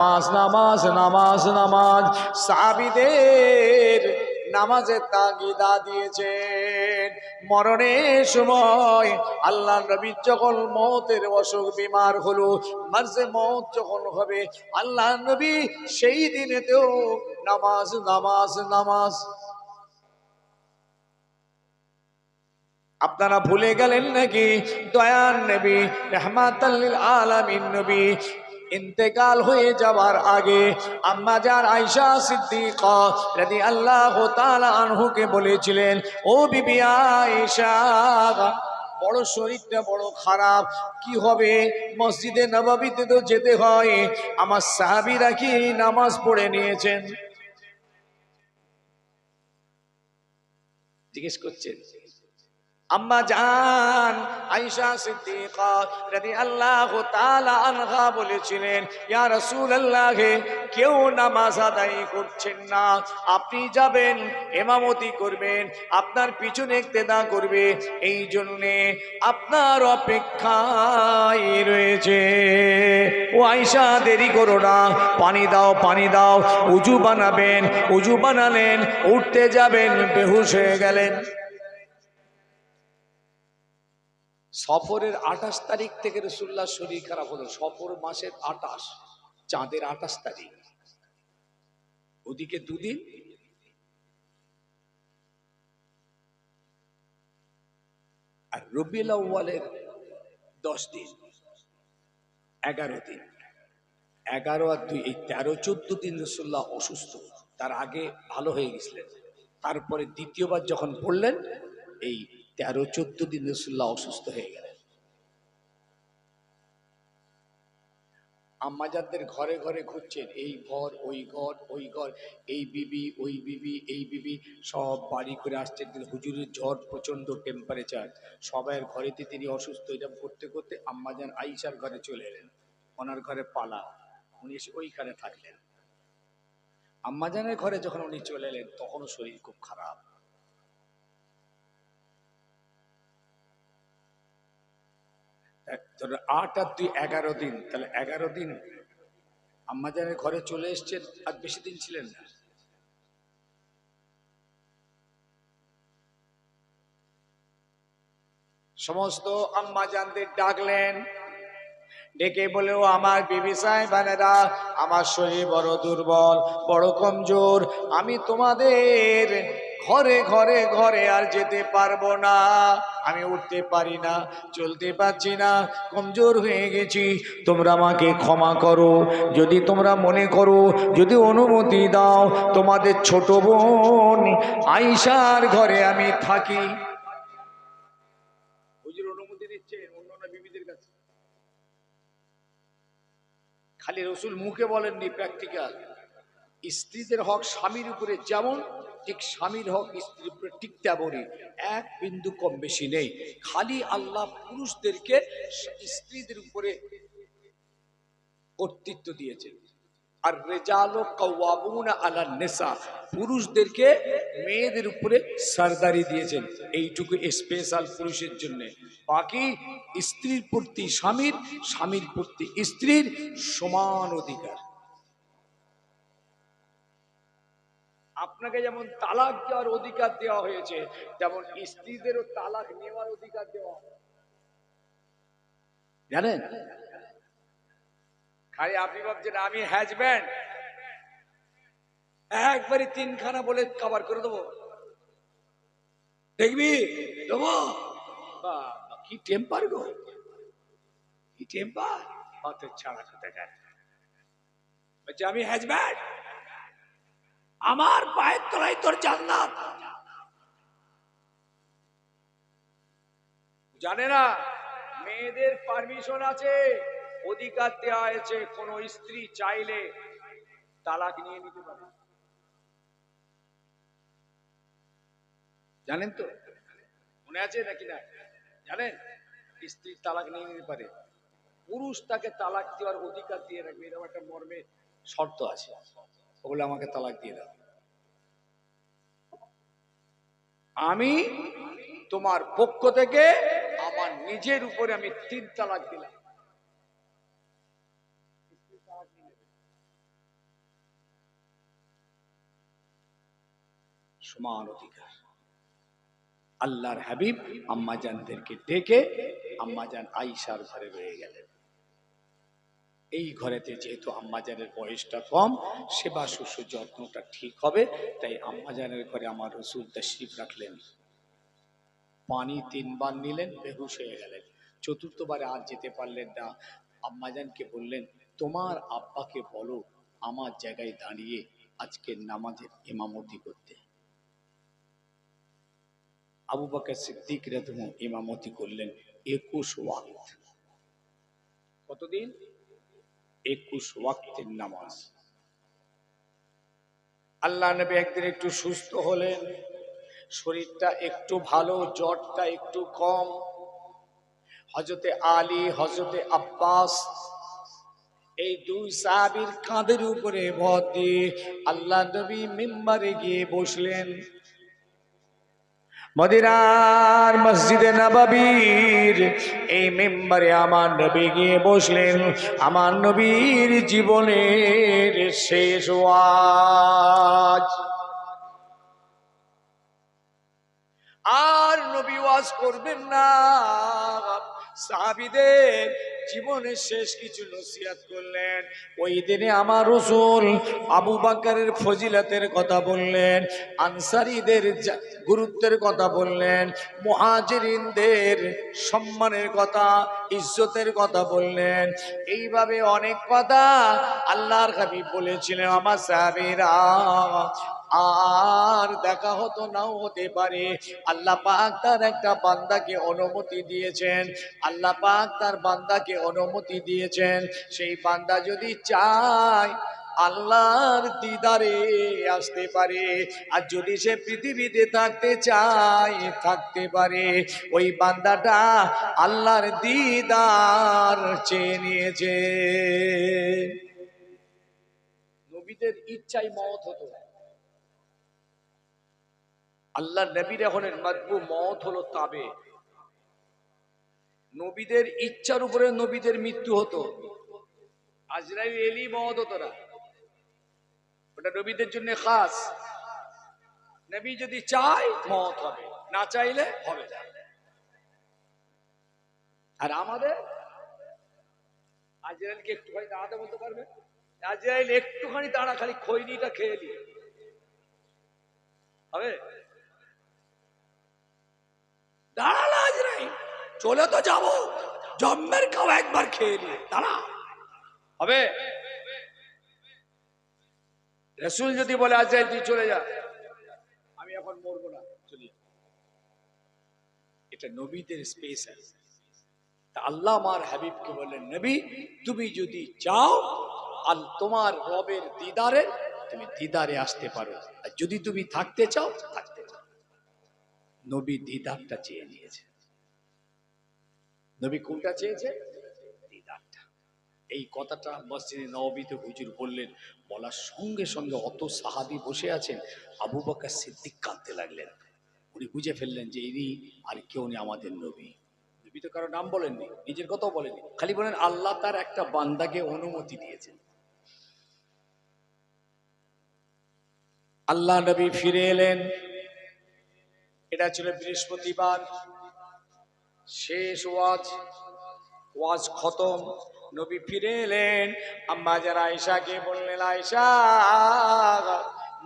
নামাজ নামাজ নামাজ নামাজ সাহাবীদের নামাজের তাগিদা দিয়েছেন। মরণের সময় আল্লাহ নবী যখন মওতের অসুখ বিমার হলো, মাঝে মওত যখন হবে, আল্লাহ নবী সেই দিনেতেও নামাজ নামাজ নামাজ। আপনারা ভুলে গেলেন নাকি দয়ার নবী রাহমাতাল লিল আলামিন নবী ইন্তেকাল হয়ে যাওয়ার আগে আম্মা জান আয়েশা সিদ্দিকা রাদিয়াল্লাহু তাআলা আনহুকে বলেছিলেন, ও বিবি আয়েশা, বড় শরীরটা বড় খারাপ, কি হবে? মসজিদে নববীতে তো যেতে হয়, আমার সাহাবীরা কি নামাজ পড়ে নিয়েছেন? জিজ্ঞেস করছেন। আম্মা জান আয়েশা সিদ্দিকা রাদিয়াল্লাহু তাআলা আনহা বলেছিলেন, ইয়া রাসূলুল্লাহ, কেউ নামাজ আদায় করছেন না, আপনি যাবেন, ইমামতি করবেন, আপনার পিছনে ইক্তেদা করবে, এই জন্যে আপনার অপেক্ষায় রয়েছে। ও আয়েশা, দেরি করো না, পানি দাও পানি দাও, উযু বানাবেন, উযু বানালেন, উঠতে যাবেন, বেহুশ হয়ে গেলেন। সফরের 28 তারিখ থেকে রাসূলুল্লাহ শরীর খারাপ হলো। সফর মাসের 28, চাঁদের 28 তারিখ, ওদিকে দুদিন, আর রবিউল আউয়ালের 10 দিন, 11 দিন, 11 আর 2 এই 13-14 দিন রাসূলুল্লাহ অসুস্থ। তার আগে ভালো হয়ে গেছিলেন, তারপরে দ্বিতীয়বার যখন পড়লেন, এই 13-14 দিন রাসূলুল্লাহ অসুস্থ হয়ে গেলেন। আম্মাজানদের ঘরে ঘরে ঘুরছেন, এই ঘর ওই ঘর, ওই ঘর, এই বিবি ওই বিবি, এই বিবি, সব বাড়ি করে আসছেন। কিন্তু হুজুরের জ্বর, প্রচন্ড টেম্পারেচার, সবাইয়ের ঘরেতে তিনি অসুস্থ। এরকম করতে করতে আম্মাজান আয়েশার ঘরে চলে এলেন, ওনার ঘরে পালা, উনি এসে ওইখানে থাকলেন। আম্মাজানের ঘরে যখন উনি চলে এলেন, তখনও শরীর খুব খারাপ। 8 আর 2 11 দিন, তাহলে 11 দিন আম্মাজানের ঘরে চলে এসছেন, আর বেশি দিন ছিলেন না। সমস্ত আম্মাজানদের ডাকলেন, ডেকে বলে, ও আমার বিবি সাহেবানেরা, আমার শরীর বড় দুর্বল, বড় কমজোর, আমি তোমাদের ঘরে ঘরে ঘরে আর যেতে পারবো না, আমি উঠতে পারি না, চলতে পারছি না, কমজোর হয়ে গেছি, তোমরা আমাকে ক্ষমা করো। যদি তোমরা মনে করো, যদি অনুমতি দাও, তোমাদের ছোট বোন আয়েশার ঘরে আমি থাকি। হুজুর অনুমতি দিচ্ছেন অন্যান্য বিবিদের কাছে, খালি রসুল মুখে বলেননি, প্র্যাকটিক্যাল। স্ত্রীদের হক স্বামীর উপরে যেমন, ঠিক স্বামীর হক স্ত্রীর উপরে ঠিক তেমনই, এক বিন্দু কম বেশি নেই। খালি আল্লাহ পুরুষদেরকে স্ত্রীদের উপরে কর্তৃত্ব দিয়েছেন, আর রিজালু কাওয়ামুনা আলান নিসা, পুরুষদেরকে মেয়েদের উপরে সরদারি দিয়েছেন, এইটুকু স্পেশাল পুরুষের জন্য। বাকি স্ত্রীর প্রতি স্বামীর, স্বামীর প্রতি স্ত্রীর সমান অধিকার। আপনাকে যেমন তালাক দেওয়ার অধিকার দেওয়া হয়েছে, তেমন স্ত্রীদেরও তালাক নেওয়ার অধিকার দেওয়া, জানেন? খালি আপনি ভাবছেন আমি হ্যাজব্যান্ড, একবারই 3খানা বলে কভার করে দেবো, দেখবি দেবো, কি টেম্পার গো, কি টেম্পার, অত ছাড়া কোথায় যায়। বলছে আমি হ্যাজব্যান্ড, আমার পায়ের তলায় তোর জান্নাত। জানে না মেয়েদের পারমিশন আছে, অধিকার দেওয়া হয়েছে, কোন স্ত্রী চাইলে তালাক নিয়ে নিতে পারে, জানেন তো? মনে আছে নাকি না জানেন? স্ত্রী তালাক নিয়ে নিতে পারে, পুরুষ তাকে তালাক দেওয়ার অধিকার দিয়ে রাখবে, এরকম একটা মর্মে শর্ত আছে, ওগুলো আমাকে তালাক দিয়ে দাও, আমি তোমার পক্ষ থেকে আমার নিজের উপরে আমি 3 তালাক দিলাম। সমান অধিকার। আল্লাহর হাবিব আম্মাজানদেরকে ডেকে আম্মাজান আয়েশার ঘরে রয়ে গেলেন। এই ঘরেতে যেহেতু আম্মাজানের বয়সটা কম, সেবা শুশ্রূষা যত্নটা ঠিক হবে, তাই আম্মাজানের ঘরে আমার রাসূল তাশরীফ রাখলেন। পানি 3 বার নিলেন, বেহুশ হয়ে গেলেন। চতুর্থবারে আর যেতে পারলেন না। আম্মাজানকে বললেন, তোমার আব্বাকে বলো আমার জায়গায় দাঁড়িয়ে আজকে নামাজের ইমামতি করতে। আবু বকর সিদ্দিক রাদিয়াল্লাহু আনহু ইমামতি করলেন 21 ওয়াক্ত। কতদিন? 21 ওয়াক্তের নামাজ। আল্লাহ নবী একদিন একটু সুস্থ হলেন, শরীরটা একটু ভালো, জ্বরটা একটু কম। হযরতে আলী, হযরতে আব্বাস, এই 2 সাহাবীর কাঁধের উপরে ভর দিয়ে আল্লাহ নবী মিম্বারে গিয়ে বসলেন। মদিনার মসজিদে নববীর এই মিম্বারে আমার নবী গিয়ে বসলেন। আমার নবীর জীবনের শেষ ওয়াজ। আর নবী ওয়াজ করবেন না, সাহাবীদের জীবনের শেষ কিছু নসিহত করলেন। ওই দিনে আমার রাসূল আবু বকরের ফজিলতের কথা বললেন, আনসারীদের গুরুত্বের কথা বললেন, মুহাজিরিনদের সম্মানের কথা, ইজ্জতের কথা বললেন। এইভাবে অনেক কথা আল্লাহর হাবিব বলেছিলেন। আমার সাহাবীরা আর দেখা হতো নাও হতে পারে, আল্লাহ পাক তার একটা বান্দাকে অনুমতি দিয়েছেন। আল্লাহ পাক তার বান্দাকে অনুমতি দিয়েছেন, সেই বান্দা যদি চায় আল্লাহর দিদারে আসতে পারে, আর যদি সে পৃথিবীতে থাকতে চায় থাকতে পারে। ওই বান্দাটা আল্লাহর দিদার চেয়ে নিয়েছে। নবীদের ইচ্ছাই মওত হতো। আল্লাহ নবীর এখন মাতবু মওত হলো তাবে। নবীদের ইচ্ছার উপরে নবীদের মৃত্যু হতো। আজরাইল এলি মওত হতো না, ওটা নবীদের জন্য খাস। নবী যদি চায় মওত হবে, না চাইলে হবে না। আর আমাদের আজরাইলকে একটুখানি দাঁড়াতে বলতে পারবে? আজরাইল একটুখানি দাঁড়া, খালি খৈনিটা খেয়ে নি হবে? দাঁড়ালো আজরাইল, চলে তো যাবো, জম্মের খাও একবার খেয়ে নি, দাঁড়া হবে? রাসূল যদি বলে আজরাইল তুই চলে যা, আমি এখন মরবো না, চলে যা। এটা নবীদের স্পেশাল। তা আল্লাহ আমার হাবিবকে বললেন, নবী তুমি যদি চাও আর তোমার রবের দিদারে, তুমি দিদারে আসতে পারো, আর যদি তুমি থাকতে চাও থাকতে চাও। নবী দিদারটা চেয়ে নিয়েছে। নবী কোনটা চেয়েছে? দিদারটা। এই কথাটা মসজিদে নববীতে হুজুর বললেন, বলার সঙ্গে সঙ্গে অত সাহাবী বসে আছেন, আবু বকর সিদ্দিক কাঁদতে লাগলেন। উনি বুঝে ফেললেন যে ইনি আর কেউ নেই, আমাদের নবী। নবী তো কারো নাম বলেননি, নিজের কথাও বলেননি, খালি বলেন আল্লাহ তার একটা বান্দাকে অনুমতি দিয়েছেন। আল্লাহ নবী ফিরে এলেন। এটা ছিল বৃহস্পতিবার, শেষ ওয়াজ। ওয়াজ খতম, নবী ফিরে এলেন। আম্মা যারা আয়েশাকে বললেন, আয়েশা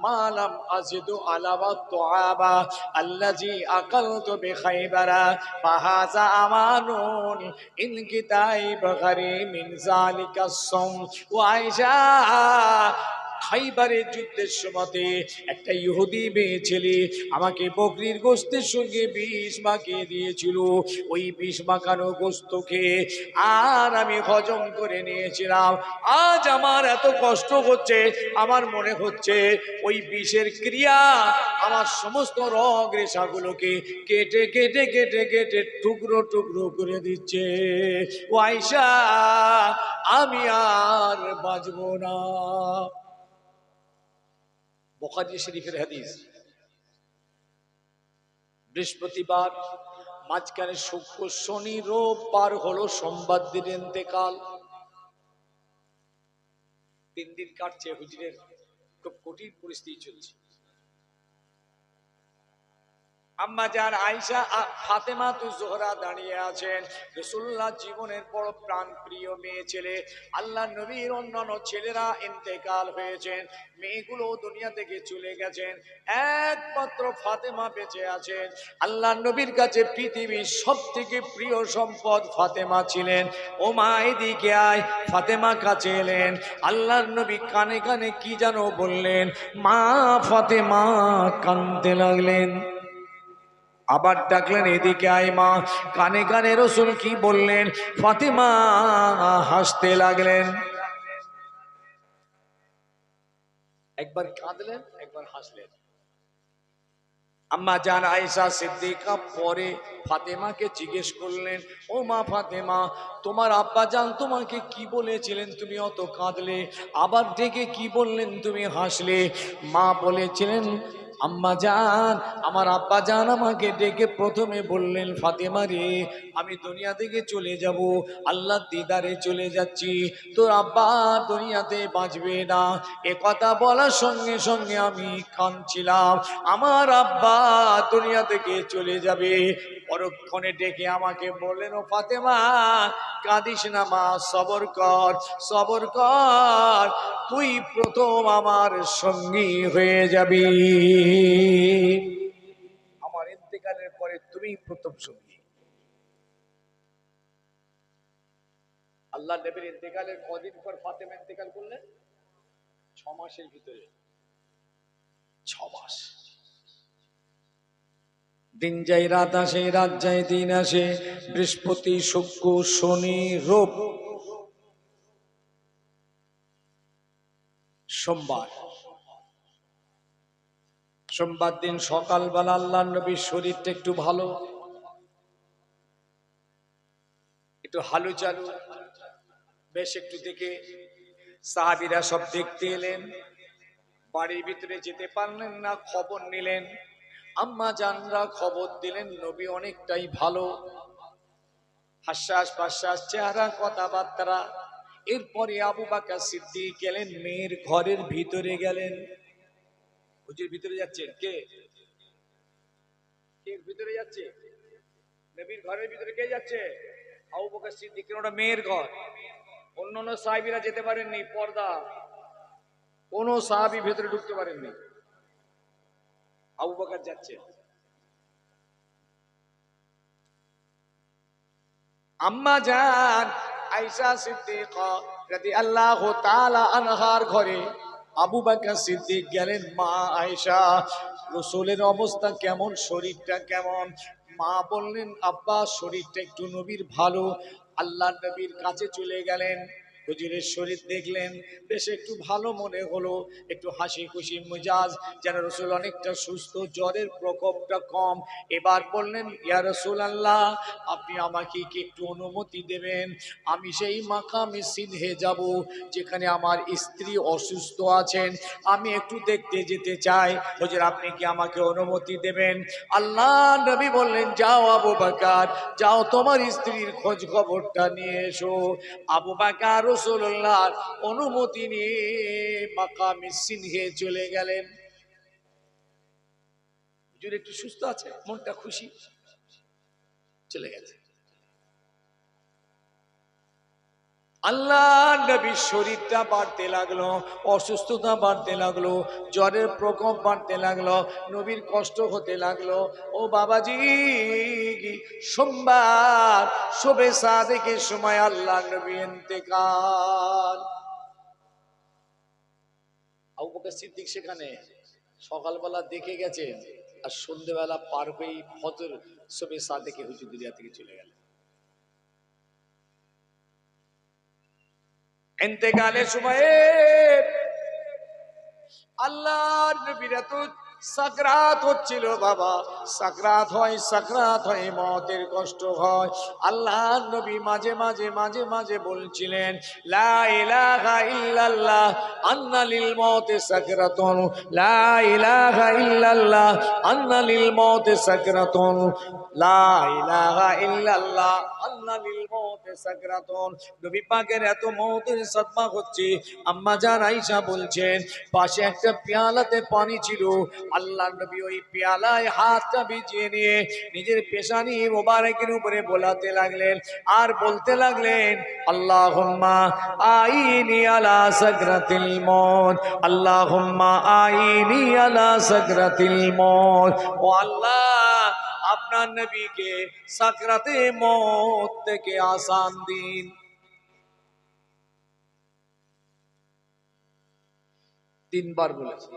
মালাম আজিদু আলাবা তুআবা আল্লাযী আকালতু বিখাইবারা ফাহাযা আমানুন ইনকিতাই বগরি মিন যালিকা সাম। ও আয়েশা, খাইবারের যুদ্ধের সময়তে একটা ইহুদি মেয়ে ছেলে আমাকে বকরির গোশতের সঙ্গে বিষ মাখিয়ে দিয়েছিল। ওই বিষ মাখানো গোশত খেয়ে আর আমি হজম করে নিয়েছিলাম। আজ আমার এত কষ্ট হচ্ছে, আমার মনে হচ্ছে ওই বিষের ক্রিয়া আমার সমস্ত রগ রেশাগুলোকে কেটে কেটে কেটে কেটে টুকরো টুকরো করে দিচ্ছে। ও আয়েশা, আমি আর বাঁচব না। বুখারী শরীফের হাদিস। বৃহস্পতিবার, মাঝখানে শুক্র শনি রোববার হলো সোমবার দিন ইন্তেকাল। 3 দিন কাটছে, হুজুরের খুব কঠিন পরিস্থিতি চলছে। আম্মা জান আয়েশা ফাতেমা তু জোহরা দাঁড়িয়ে আছেন। রাসূলুল্লাহ জীবনের বড় প্রাণ প্রিয় মেয়ে ছেলে। আল্লাহ নবীর অন্যান্য ছেলেরা ইন্তেকাল হয়েছেন, মেয়েগুলো দুনিয়া থেকে চলে গেছেন, একমাত্র ফাতেমা বেঁচে আছেন। আল্লাহ নবীর কাছে পৃথিবীর সব থেকে প্রিয় সম্পদ ফাতেমা ছিলেন। ও মা এদিকে আয়। ফাতেমা কাছে এলেন, আল্লাহর নবী কানে কানে কি যেন বললেন, মা ফাতেমা কাঁদতে লাগলেন। আবার ডাকলেন, এদিকে আয় মা। কানে কানে রাসূল কি বললেন, ফাতেমা হাসতে লাগলেন। একবার কাঁদলেন, একবার হাসলেন। আম্মা জান আয়েশা সিদ্দিকা পরে ফাতেমাকে জিজ্ঞেস করলেন, ও মা ফাতেমা, তোমার আব্বা জান তোমাকে কি বলেছিলেন তুমি অত কাঁদলে? আবার ডেকে কি বললেন তুমি হাসলে? মা বলেছিলেন, আম্মা জান, আমার আব্বা জান আমাকে ডেকে প্রথমে বললেন, ফাতেমা রে, আমি দুনিয়া থেকে চলে যাব, আল্লাহর দিদারে চলে যাচ্ছি, তোর আব্বা দুনিয়াতে বাঁচবে না। এ কথা বলার সঙ্গে সঙ্গে আমি কাঁদছিলাম, আমার আব্বা দুনিয়া থেকে চলে যাবে। পরক্ষণে ডেকে আমাকে বললেন, ও ফাতেমা কাঁদিস না মা, সবর কর, সবর কর, তুই প্রথম আমার সঙ্গী হয়ে যাবি, আমার ইন্তেকালের পরে তুমি প্রথম সঙ্গী। আল্লাহ নবীর ইন্তেকালের কদিন পর ফাতেমা ইন্তেকাল করলেন? 6 মাসের ভিতরে। 6 মাস। দিন যায় রাত আসে, রাত যায় দিন আসে, বৃহস্পতি শুক্র শনি রোব, সোমবার। সোমবার দিন সকালবেলা আল্লাহ নবীর শরীরটা একটু ভালো, একটু হালু চালু, বেশ একটু দেখে সাহাবীরা সব দেখতে এলেন। বাড়ির ভিতরে যেতে পারলেন না, খবর নিলেন। আম্মা জানরা খবর দিলেন, নবী অনেকটাই ভালো, হাসসাস পাশ্বাস চেহারা, কথাবার্তা। এরপরে আবু বকর সিদ্দিক গেলেন, মেয়ের ঘরের ভিতরে গেলেন। হুজুর ভিতরে যাচ্ছেন, কে কে ভিতরে যাচ্ছে? নবীর ঘরের ভিতরে কে যাচ্ছে? আবু বকর সিদ্দিক। ওটা মেয়ের ঘর, অন্যান্য সাহাবীরা যেতে পারেননি, পর্দা, কোন সাহাবী ভেতরে ঢুকতে পারেননি, আবু বকর যাচ্ছে। আম্মা জান আয়েশা সিদ্দিকা রাদিয়াল্লাহু তাআলা আনহার ঘরে আবু বকর সিদ্দিক গেলেন। মা আয়েশা, রাসূলের অবস্থা কেমন, শরীরটা কেমন? মা বললেন, আব্বা শরীরটা একটু নবীর ভালো। আল্লাহর নবীর কাছে চলে গেলেন, হুজুরের শরীর দেখলেন, বেশ একটু ভালো মনে হলো, একটু হাসি খুশি মেজাজ, যেন রাসূল অনেকটা সুস্থ, জ্বরের প্রকোপটা কম। এবার বললেন, ইয়া রাসূলুল্লাহ, আপনি আমাকে কি একটু অনুমতি দেবেন? আমি সেই মাকামে সিনহে যাব, যেখানে আমার স্ত্রী অসুস্থ আছেন, আমি একটু দেখতে যেতে চাই। হুজুর আপনি কি আমাকে অনুমতি দেবেন? আল্লাহ নবী বললেন, যাও আবু বকর, যাও তোমার স্ত্রীর খোঁজ খবরটা নিয়ে এসো। আবু বকর রাসূলুল্লাহর অনুমতি নিয়ে মাকামে সিনহে চলে গেলেন। হুজুর একটু সুস্থ আছে, মনটা খুশি, চলে গেছে। আল্লাহ নবীর শরীরটা বাড়তে লাগলো, অসুস্থতা বাড়তে লাগলো, জ্বরের প্রকোপ বাড়তে লাগলো, নবীর কষ্ট হতে লাগলো। ও বাবাজি, সোমবার শবে সাদেকের সময় আল্লাহ নবী ইন্তেকাল। আবু বকর সিদ্দিক সেখানে সকালবেলা দেখে গেছেন, আর সন্ধ্যেবেলা পার হয়েই ফজর শবে সাদেকে হুজুর দুনিয়া থেকে চলে গেল। ইন্তেকালের সময়ে আল্লাহর নবীর এত সাকরাত হচ্ছিল বাবা, সাকরাত হয়, সাকরাত হয়, মওতের কষ্ট হয়। আল্লাহর নবী মাঝে মাঝে মাঝে মাঝে বলছিলেন, লা ইলাহা ইল্লাল্লাহ আন্না লিল মওতি সাকরাতুন, লা ইলাহা ইল্লাল্লাহ আন্না লিল মওতি সাকরাতুন, লা ইলাহা ইল্লাল্লাহ আন্না লিল মওতি সাকরাতুন। নবী পাকের এত মওতের সাদমা হচ্ছে। আম্মা জান আয়েশা বলছেন, পাশে একটা পেয়ালাতে পানি ছিল, আল্লাহ নবী ওই পেয়ালায় হাতটা ভিজিয়ে নিয়ে নিজের পেশানি মোবারকের উপরে বোলাতে লাগলেন আর বলতে লাগলেন, আল্লাহুম্মা আইনি আলা সাকরাতিল মউত, আল্লাহুম্মা আইনি আলা সাকরাতিল মউত। ও আল্লাহ, আপনার নবীকে সাকরাতে মউত থেকে আসান দিন। তিনবার বলেছে।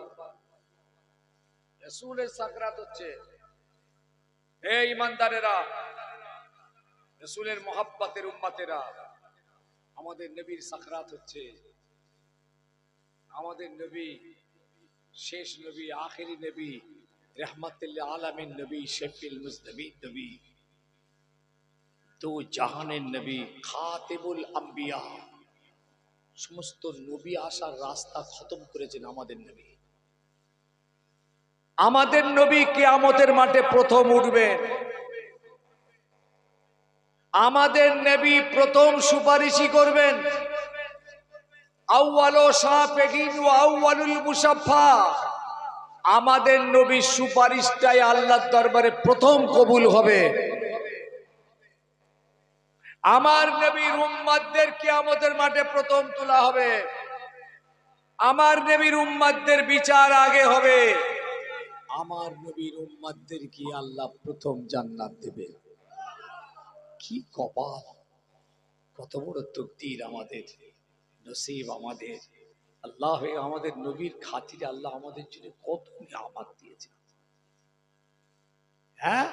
রাসূলের সাকরাত হচ্ছে, হে ঈমানদারেরা, রাসূলের মুহাব্বতের উম্মতেরা, আমাদের নবীর সাকরাত হচ্ছে। আমাদের নবী শেষ নবী, আখেরি নবী, रहमतुल आलमीन नबी, शफीउल मुज़नबीन नबी, दो জাহানের নবী, খাতিবুল আম্বিয়া, সমস্ত নবী আসার রাস্তা খতম করেছেন আমাদের নবী। আমাদের নবী কিয়ামতের মাঠে প্রথম উঠবেন। আমাদের নবী প্রথম সুপারিশই করবেন। আউয়ালু শাফিঈন ওয়া আউয়ালুল মুশাফফা। আমাদের নবীর সুপারিশটাই আল্লাহর দরবারে প্রথম কবুল হবে। আমার নবীর উম্মতদের কিয়ামতের মাঠে প্রথম তোলা হবে। আমার নবীর উম্মতদের বিচার আগে হবে। আমার নবীর উম্মতদের কি আল্লাহ প্রথম জান্নাত দেবে। কি কপাল, কত বড় তাকদীর আমাদের, নসিব আমাদের। আল্লাহ আমাদের নবীর খাতিরে আল্লাহ আমাদের জন্য কত নিয়ামত দিয়েছে। হ্যাঁ,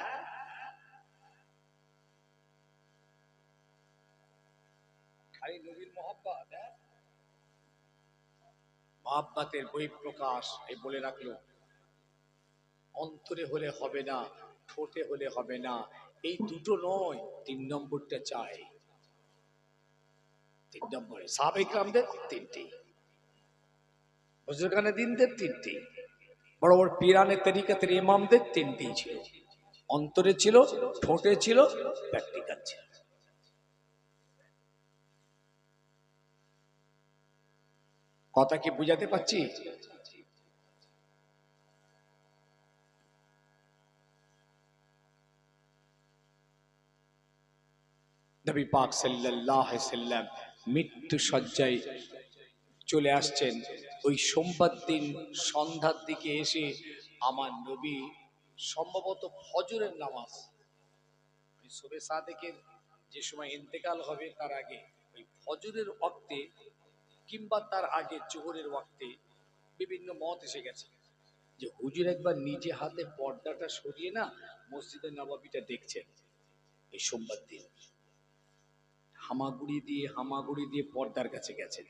খালি নবীর মহব্বত, মহব্বতের বহিঃপ্রকাশ এই বলে রাখলো। অন্তরে হলে হবে না, ঠোঁটে হলে হবে না, এই দুটো নয়, তিন নম্বরটা চাই। তিন নম্বরে সাহাবায়ে কিরামদের তিনটি, বুজুর্গানে দিনদের তিনটি, বড় বড় পীরানে তরিকতের ইমামদের তিনটি ছিল। অন্তরে ছিল, ঠোঁটে ছিল, প্র্যাকটিক্যাল ছিল। কথা কি বুঝাতে পারছি? নবী পাক সাল্লাল্লাহু আলাইহি সাল্লাম মৃত্যু শয্যায় চলে আসছেন। ওই সোমবার দিন সন্ধ্যার দিকে এসে আমার নবী সম্ভবত ফজরের নামাজ, শবে সাদেকের যে সময় ইন্তেকাল হবে তার আগে, ওই ফজরের ওয়াক্তে কিংবা তার আগে জোহরের ওয়াক্তে বিভিন্ন মত এসে গেছে যে হুজুর একবার নিজে হাতে পর্দাটা সরিয়ে না মসজিদে নববীটা দেখছেন। এই সোমবার দিন হামাগুড়ি দিয়ে পর্দার কাছে গেছেন।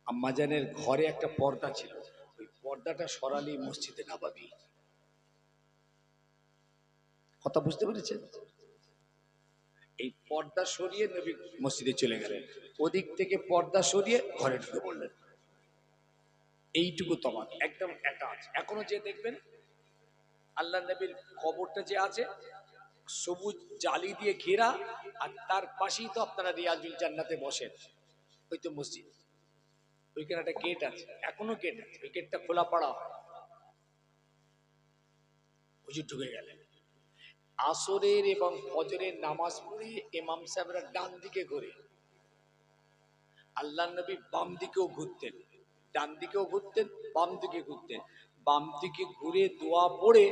আম্মাজানের ঘরে একটা পর্দা ছিল, ওই পর্দাটা সরালি মসজিদে নববী। কথা বুঝতে পেরেছেন? এই পর্দা সরিয়ে নবী মসজিদে চলে গেলেন, ওদিক থেকে পর্দা সরিয়ে ঘরে ঢুকে পড়লেন। এইটুকু তফাৎ, একদম অ্যাটাচ। এখনো যে দেখবেন আল্লাহ নবীর কবরটা যে আছে সবুজ জালি দিয়ে ঘেরা, আর তার পাশেই তো আপনারা রিয়াজুল জান্নাতে বসেন, ওই তো মসজিদ, ওইখানে একটা গেট আছে, এখনো গেট আছে, ওই গেটটা খোলা পড়া হয়। হুজুর ঢুকে গেলেন। আসরের এবং ফজরের নামাজ পড়ে ইমাম সাহেবরা ডান দিকে ঘুরে, আল্লাহ নবী বাম দিকেও ঘুরতেন, ডান দিকেও ঘুরতেন, বাম দিকে ঘুরতেন। বাম দিকে ঘুরে দোয়া পড়ে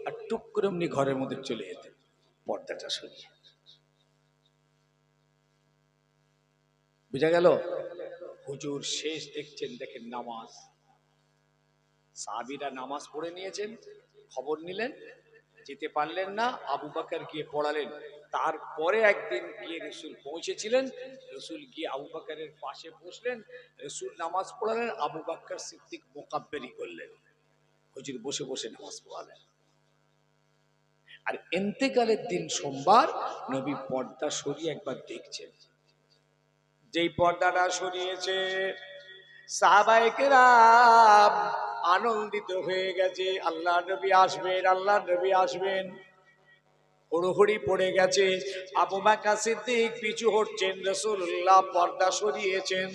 আর টুক করে এমনি ঘরের মধ্যে চলে যেতেন পর্দাটা সরিয়ে। বুঝা গেল? হুজুর শেষ দেখছেন, দেখেন নামাজ, সাহাবীরা নামাজ পড়ে নিয়েছেন, খবর নিলেন, যেতে পারলেন না, আবু বকর গিয়ে পড়ালেন। তারপরে একদিন গিয়ে রসুল পৌঁছেছিলেন, রসুল গিয়ে আবু বকরের পাশে বসলেন, রসুল নামাজ পড়ালেন, আবু বকর সিদ্দিক মুকাব্বিরি করলেন, হুজুর বসে বসে নামাজ পড়ালেন। আর ইন্তেকালের দিন সোমবার নবী পর্দা সরিয়ে একবার দেখছেন। যেই পর্দাটা সরিয়েছে সাহাবায়ে কেরাম আনন্দিত হয়ে গেছে, আল্লাহ নবী আসবেন, আল্লাহ নবী আসবেন। হুড়োহুড়ি পড়ে গেছে। আবু বকর সিদ্দিক পিছু হটছেন, রাসূলুল্লাহ পর্দা সরিয়েছেন,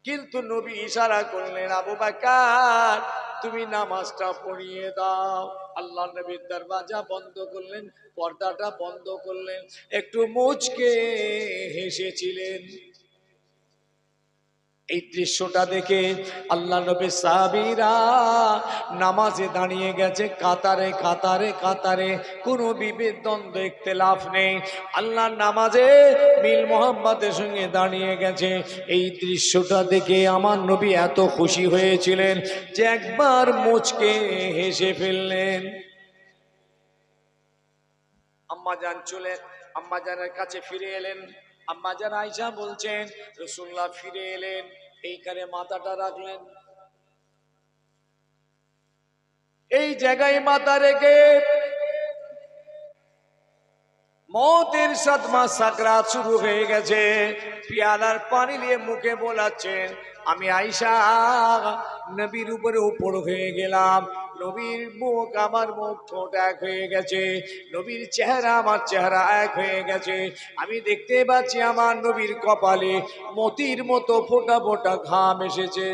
কিন্তু নবী ইশারা করলেন, আবু বকর তুমি নামাজটা পড়িয়ে দাও। আল্লাহ নবীর দরওয়াজা বন্ধ করলেন, পর্দাটা বন্ধ করলেন, একটু মুচকে হেসেছিলেন। এই দৃশ্যটা দেখে আল্লাহ নবী সাহাবীরা নামাজে দাঁড়িয়ে গেছে কাতারে কাতারে কাতারে, কোনো বিভেদ দ্বন্দ্ব ইখতিলাফ নেই। আল্লাহ নামাজে মিল মোহাম্মদের সঙ্গে দাঁড়িয়ে গেছে। এই দৃশ্যটা দেখে আমার নবী এত খুশি হয়েছিলেন যে একবার মুচকে হেসে ফেললেন। আম্মাজান চলেন, আম্মাজানের কাছে ফিরে এলেন। আম্মাজান আয়েশা বলছেন রাসূলুল্লাহ ফিরে এলেন, এইখানে মাথাটা রাখলেন, এই জায়গায় মাথা রেখে মৌতের সাদমা সাকরাত শুরু হয়ে গেছে। পিয়ালার পানি নিয়ে মুখে বোলাচ্ছেন, আমি আয়েশা নবীর উপরে উপর হয়ে গেলাম, নবীর মুখ আমার মুখ, ঠোঁট এক হয়ে গেছে, নবীর চেহারা আমার চেহারা এক হয়ে গেছে। আমি দেখতে পাচ্ছি আমার নবীর কপালে মতির মতো ফোঁটা ফোঁটা ঘাম এসেছে।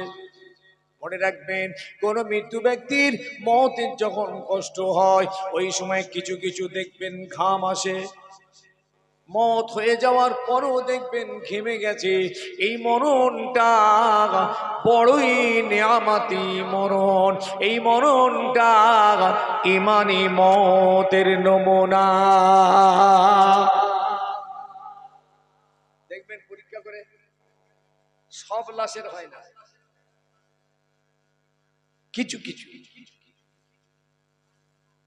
মনে রাখবেন, কোন মৃত্যু ব্যক্তির মতের যখন কষ্ট হয় ওই সময় কিছু কিছু দেখবেন ঘাম আসে, মত হয়ে যাওয়ার পরও দেখবেন ঘেমে গেছে। এই মরণটা বড়ই নেয়ামতি মরণ, এই মরণটা ইমানি মতের নমুনা। দেখবেন পরীক্ষা করে, সব লাশের হয় না, কিছু কিছু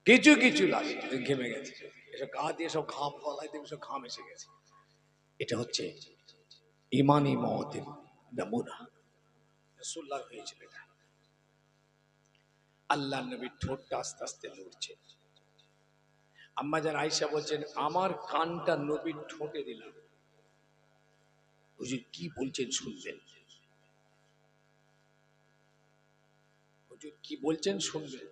কিছু কিছু লাশ ঘেমে গেছে, এসব গা দিয়ে সব ঘাম ফলাই দিয়ে সব ঘাম এসে গেছে। এটা হচ্ছে ইমানি মওতের নমুনা। রাসূলুল্লাহ হয়েছিল এটা। আল্লাহ নবীর ঠোঁটটা আস্তে আস্তে লড়ছে। আম্মাজান আয়েশা বলছেন, আমার কানটা নবীর ঠোঁটে দিলাম, হুজুর কি বলছেন শুনবেন, হুজুর কি বলছেন শুনবেন।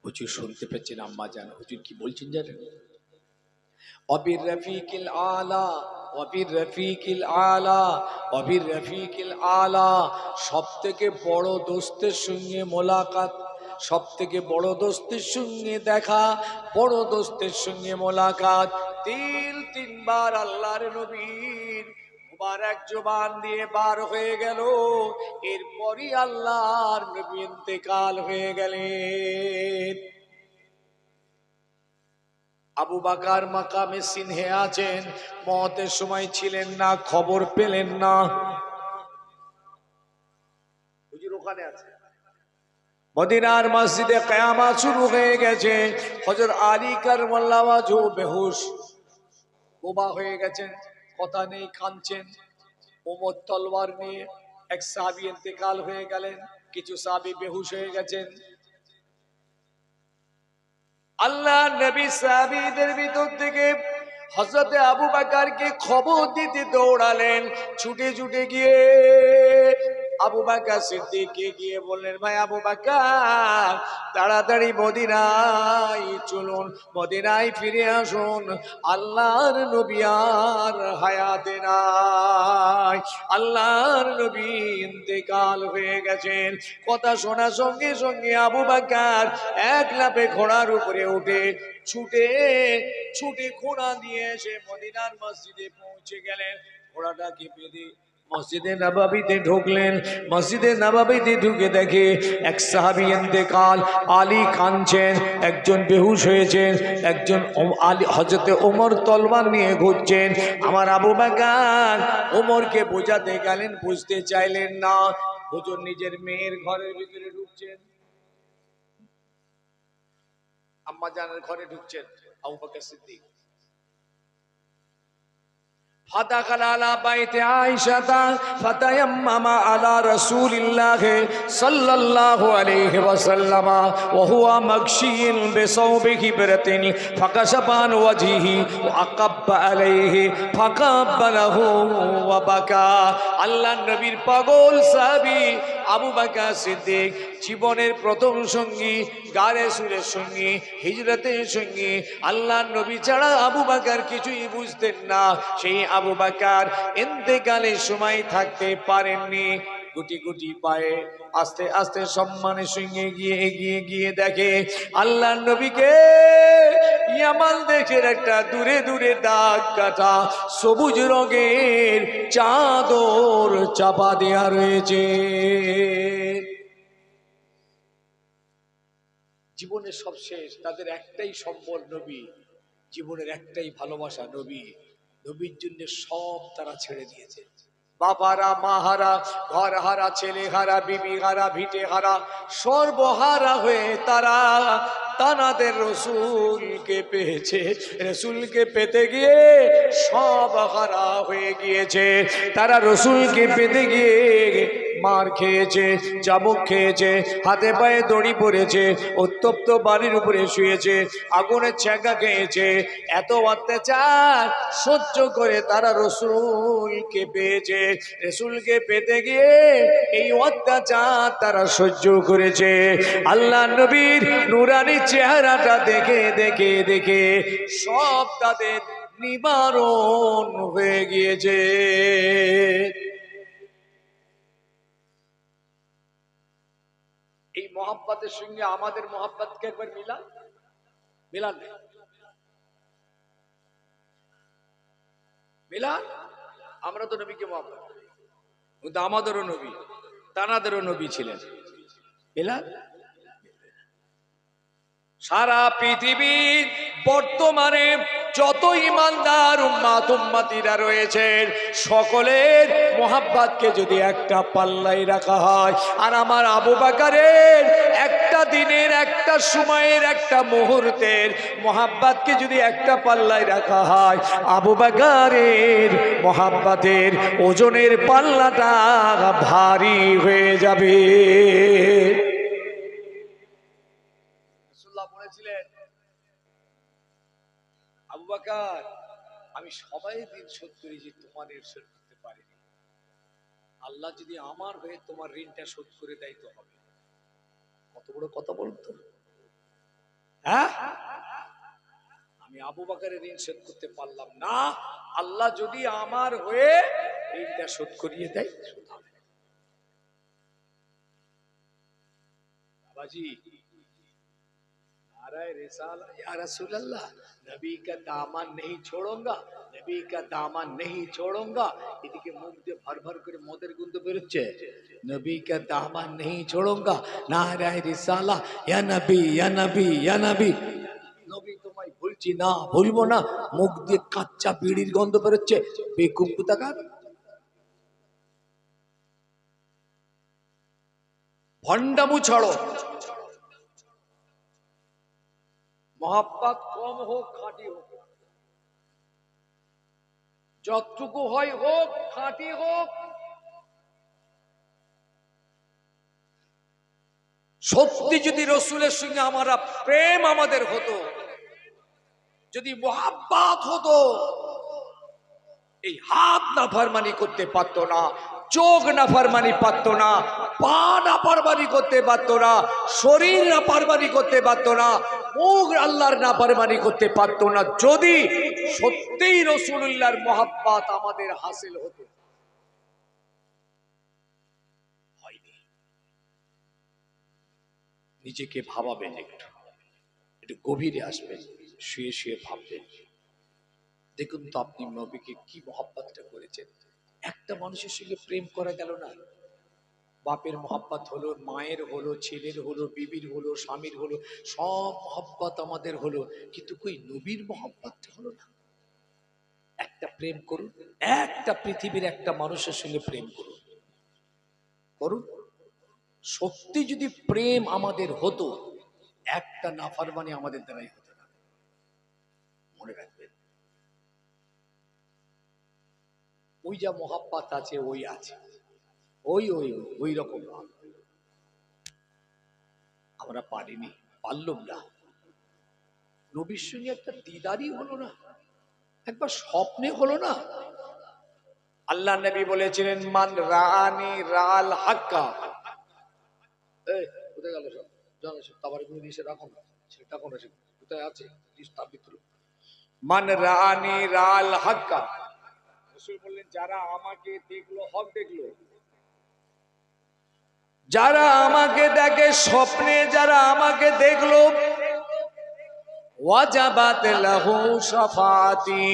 হুজুর শুনতে পেয়েছেন আম্মাজান, হুজুর কি বলছেন জানেন? অবির রফিকিল আলা, অবির রফিকিল আলা, অবির রফিকিল আলা, সব থেকে বড় দোস্তের সঙ্গে মোলাকাত, সব থেকে বড় দোস্তের সঙ্গে দেখা, বড় দোস্তের সঙ্গে মোলাকাত। তিনবার আল্লাহর নবীর মুবারক জবান দিয়ে বার হয়ে গেল। এরপরই আল্লাহর নবী ইন্তেকাল হয়ে গেলেন। আবু বকর মাকামে সিনহে আছেন, মওতের সময় ছিলেন না, খবর পেলেন না। হুজুর ওখানে আছে। মদিনার মসজিদে কিয়ামত শুরু হয়ে গেছে। হযরত আলী কাররামাল্লাহু ওয়াজহু বেহুশ, বোবা হয়ে গেছেন, কথা নেই, কাঁদছেন। ওমর তলোয়ার নিয়ে, এক সাহাবী ইন্তেকাল হয়ে গেলেন, কিছু সাহাবী বেহুশ হয়ে গেছেন। আল্লাহ নবী সাহাবীদের ভিতর থেকে হযরত আবু বকরকে খবর দিতে দৌড়ালেন, ছুটে ছুটে গিয়ে আবু বকর সিদ্দিককে গিয়ে বললেন, ভাই আবু বকর তাড়াতাড়ি মদিনায় চলুন, মদিনায় ফিরে আসুন, আল্লাহর নবী আর হায়াতে নাই, আল্লাহর নবী ইন্তেকাল হয়ে গেছেন। কথা শোনার সঙ্গে সঙ্গে আবু বকর এক লাফে ঘোড়ার উপরে উঠে ছুটে ছুটে ঘোড়া দিয়ে এসে মদিনার মসজিদে পৌঁছে গেলেন। ঘোড়াটাকে বেঁধে মসজিদে নববীতে ঢুকলেন। মসজিদে নববীতে ঢুকে দেখে এক সাহাবী ইন্তেকাল, আলী কাঁদছেন, একজন বেহুশ হয়েছেন, একজন আলী হযরতে ওমর তলোয়ার নিয়ে ঘুরছেন। আমার আবু বকর ওমরকে বোঝাতে গেলেন, বুঝতে চাইলেন না। হুজুর নিজের মেয়ের ঘরের ভিতরে ঢুকছেন, আম্মা জানের ঘরে ঢুকছেন আবু বকর সিদ্দিক। فدخل على بيت عائشة فتيمم على رسول الله صلى الله عليه وسلم وهو مغشي بثوبه برة فكشف عن وجهه وأقب عليه فقبله وبكى। আল্লাহর নবীর পাগল সাহাবী আবু বকর সিদ্দিক জীবনের প্রথম সঙ্গী, গারে সুরের সঙ্গী, হিজরতের সঙ্গী। আল্লাহর নবী ছাড়া আবু বকর কিছুই বুঝতেন না। সেই আবু বকর ইন্তেকালের সময় থাকতে পারেননি। গুটি গুটি পায়ে আস্তে আস্তে সম্মানের সঙ্গে এগিয়ে গিয়ে দেখে আল্লাহর নবীকে ইয়ামান দেশের একটা দূরে দূরে দাগ কাটা সবুজ রঙের চাদর চাপা দেয়া রয়েছে। জীবনের সব শেষ, তাদের একটাই সম্বল নবী, জীবনের একটাই ভালোবাসা নবী। নবীর জন্য সব তারা ছেড়ে দিয়েছে। বাবারা, মাহারা, ঘর হারা, ছেলে হারা, বিবি হারা, ভিটে হারা, সর্বহারা হয়ে তারা তানাদের রসুলকে পেয়েছে। রসুলকে পেতে গিয়ে সব হারা হয়ে গিয়েছে। তারা রসুলকে পেতে গিয়ে মার খেয়েছে, চাবুক খেয়েছে, হাতে পায়ে দড়ি পড়েছে, উত্তপ্ত বাড়ির উপরে শুয়েছে, আগুনের ছ্যাঁকা খেয়েছে। এত অত্যাচার সহ্য করে তারা রসুলকে পেয়েছে। রসুলকে পেতে গিয়ে এই অত্যাচার তারা সহ্য করেছে। আল্লাহ নবীর নুরানি চেহারাটা দেখে দেখে দেখে সব তাদের নিবারণ হয়ে গিয়েছে। এই মহাব্বতের সঙ্গে আমাদের মহাব্বতকে একবার মিলান আমরা তো নবীকে মহাব্বত, কিন্তু আমাদেরও নবী তানাদেরও নবী ছিলেন। মিলান সারা পৃথিবীর বর্তমানে যত ইমানদার উম্মাত উম্মাতিরা রয়েছেন সকলের মোহাব্বতকে যদি একটা পাল্লাই রাখা হয়, আর আমার আবু বকরের একটা দিনের, একটা সময়ের, একটা মুহূর্তের মোহাব্বতকে যদি একটা পাল্লাই রাখা হয়, আবু বকরের মোহাব্বতের ওজনের পাল্লাটা ভারী হয়ে যাবে। বলেছিলেন আবু বকর, আমি সবাই ঋণ শোধ করেছি, তোমার ঋণ শোধ করতে পারিনি। আল্লাহ যদি আমার হয়ে তোমার ঋণটা শোধ করে দেয় তো হবে। কত বড় কথা বলতো, হ্যাঁ? আমি আবু বকরের ঋণ শোধ করতে পারলাম না, আল্লাহ যদি আমার হয়ে ঋণটা শোধ করিয়ে দেয় শোধ হবে। বাবাজি, या रसूल अल्लाह, नबी का दामन नहीं छोड़ूंगा, नबी का दामन नहीं छोड़ूंगा। এদিকে মুখ দিয়ে ভর ভর করে মদের গন্ধ বেরোচ্ছে, নবী का दामन नहीं छोड़ूंगा, নারায়ে রিসালা, ইয়া নবী ইয়া নবী ইয়া নবী। নবী তোমায় ভুলছি না, ভুলবো না, মুখ দিয়ে কাঁচা বিড়ির গন্ধ বেরোচ্ছে। বেকুব কোথাকার, ভণ্ডামু ছাড়ো। মোহাব্বত কম হোক খাঁটি হোক, যতটুকু হয় হোক খাঁটি হোক। সত্যি যদি রসুলের সঙ্গে আমরা প্রেম আমাদের হতো, যদি মোহাব্বত হতো, এই হাত নাফরমানি করতে পারতো না, চোখ নাফরমানি পারতো না, পা নাফরমানি করতে পারতো না, শরীর নাফরমানি করতে পারতো না, মুখ আল্লাহর নাফরমানি করতে পারতো না। যদি সত্যিই রাসূলুল্লাহর মহব্বত আমাদের হাসিল হতো, হয়নি। নিজেকে ভাবাবেন, একটু গভীরে আসবেন, শুয়ে শুয়ে ভাববেন। দেখুন তো আপনি নবীকে কি মহব্বতটা করেছেন। একটা মানুষের সঙ্গে প্রেম করা গেল না, বাপের মহব্বত হলো, মায়ের হলো, ছেলের হলো, বিবির হলো, স্বামীর হলো, সব মহব্বত আমাদের হলো, কিন্তু কই নবীর মহব্বতটা হলো না। একটা প্রেম করুন, একটা পৃথিবীর একটা মানুষের সঙ্গে প্রেম করুন, করুন। সত্যি যদি প্রেম আমাদের হতো, একটা নাফরমানি আমাদের দ্বারাই হতো না। মনে রাখবেন, ওই যা মহাব্বত আছে ওই আছে, ওই ওই ওই রকম আমরা পারিনি, পারলাম না। নবীর সঙ্গে একটা দিদারই হলো না, একবার স্বপ্নে হলো না। আল্লাহ নবী বলেছিলেন, মান রাআনি রাআল হাক্কা, এই কোথায় গেল সব? জানো সব তাবারে গুলো দিয়ে রাখো না, সেটা কোন কোথায় আছে তার ভিতরে। মান রানি রাল হাক্কা, রাসূল বললেন যারা আমাকে দেখলো হক দেখলো, যারা আমাকে দেখে স্বপ্নে, যারা আমাকে দেখলো, ওয়াজাবাত লাহু শাফাতি,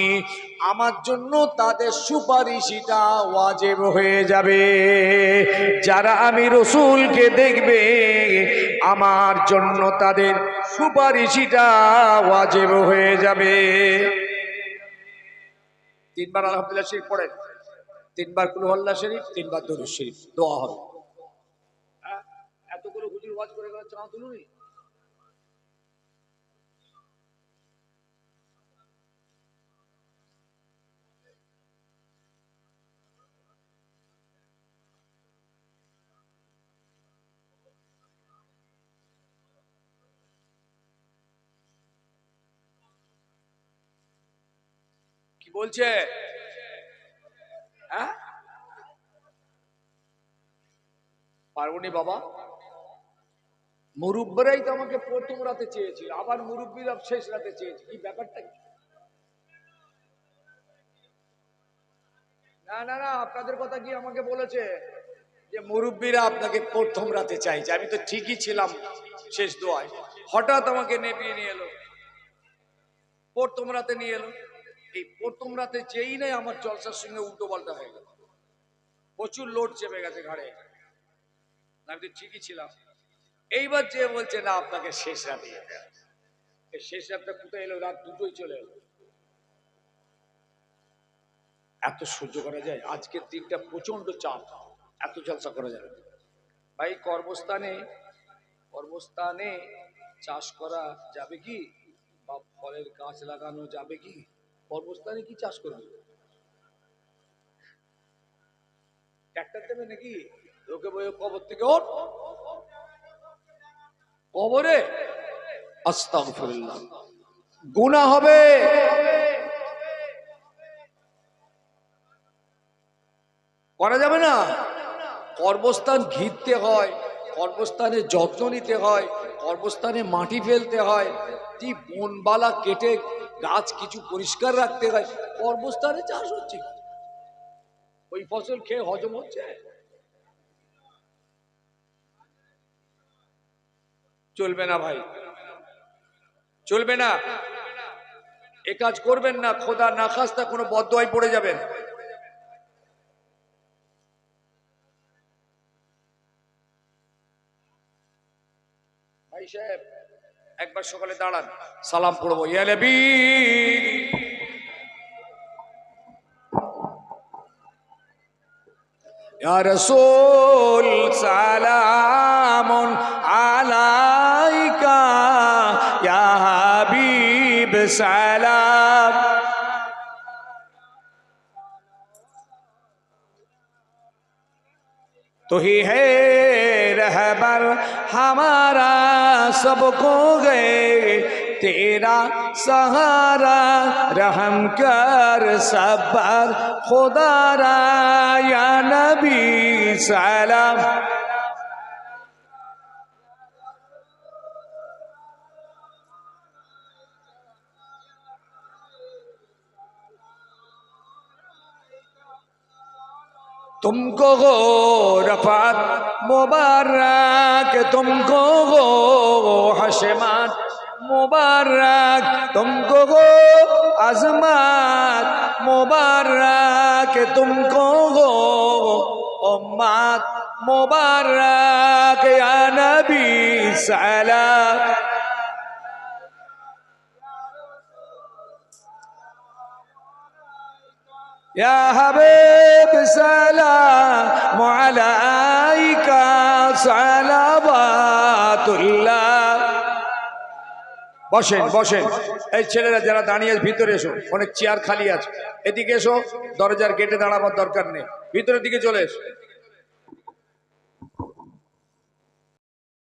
আমার জন্য তাদের সুপারিশটা ওয়াজিব হয়ে যাবে। যারা আমি রাসূলকে দেখবে আমার জন্য তাদের সুপারিশটা ওয়াজিব হয়ে যাবে। তিনবার আলহামদুলিল্লাহ শরীফ পড়েন, তিনবার কুল আল্লাহ শরীফ, তিনবার দরুদ শরীফ, দোয়া হবে। এতগুলো হুজুর ওয়াজ করে গেল, চা তুলুনি। কি বলছে? হ্যাঁ পার্বণী বাবা, মুরব্বীরাই তো আমাকে প্রথম রাতে চেয়েছিল, আবার মুরব্বীরা শেষ রাতে চেয়েছে, কি ব্যাপারটা কি? না না না, আপনাদের কথা কি আমাকে বলেছে যে মুরব্বীরা আপনাকে প্রথম রাতে চাইছে? আমি তো ঠিকই ছিলাম শেষ দোয়ায়, হঠাৎ আমাকে নেপিয়ে নিয়ে এলো, প্রথম রাতে নিয়ে এলো। এই প্রথম রাতে যেই নাই আমার জলসার সঙ্গে উল্টো পাল্টা হয়ে গেল, প্রচুর লোড চেপে গেছে ঘাড়ে, আমি তো ঠিকই ছিলাম। এইবার যে বলছে না আপনাকে শেষ রাতে যেতে হবে, শেষ রাতটা কোথায় এলো? রাত দুটোই চলে এলো। এত সহ্য করা যায়? আজকের দিনটা প্রচন্ড চাপ, এত জলসা করা যাবে ভাই? কর্মস্থানে চাষ করা যাবে কি, বা ফলের গাছ লাগানো যাবে কি? কর্মস্থানে কি চাষ করবে? ট্রাক্টর দেবে নাকি? লোকে বই কবর থেকে ওঠ, কবরে আস্তাগফিরুল্লাহ, গুনাহ হবে। করা যাবে না। কর্মস্থান ঘিরতে হয়, কর্মস্থানে যত্ন নিতে হয়, কর্মস্থানে মাটি ফেলতে হয়, কি বনবালা কেটে গাছ কিছু পরিষ্কার রাখতে হয়। কর্মস্থানে চাষ হচ্ছে, ওই ফসল খেয়ে হজম হচ্ছে? চলবে না ভাই, চলবে না। এ কাজ করবেন না, খোদা না খাস্তা কোনো বদদোয়ায় পড়ে যাবেন। ভাই সাহেব একবার সকালে দাঁড়ান, সালাম পড়বো। ইয়া নবী, ইয়া রাসূল, সালামুন আলাইকা, ইয়া হাবিব সালাম। तो ही है रहबर हमारा, सबको गए तेरा सहारा, रहम कर सब पर खुदारा, या नबी सलाम। तुमको गो रफात मुबारक, तुमको गो हशमत मुबारक, तुमको गो अजमत मुबारक, तुमको गो उम्मत मुबारक, या नबी सलाम। या हबीब सलाम अलैका, सलावातुल्लाह। বসেন বসেন, এই ছেলেরা যারা দাঁড়িয়ে আছে ভিতরে এসো, অনেক চেয়ার খালি আছে, এদিকে এসো, দরজার গেটে দাঁড়াবার দরকার নেই, ভিতরের দিকে চলে এসো।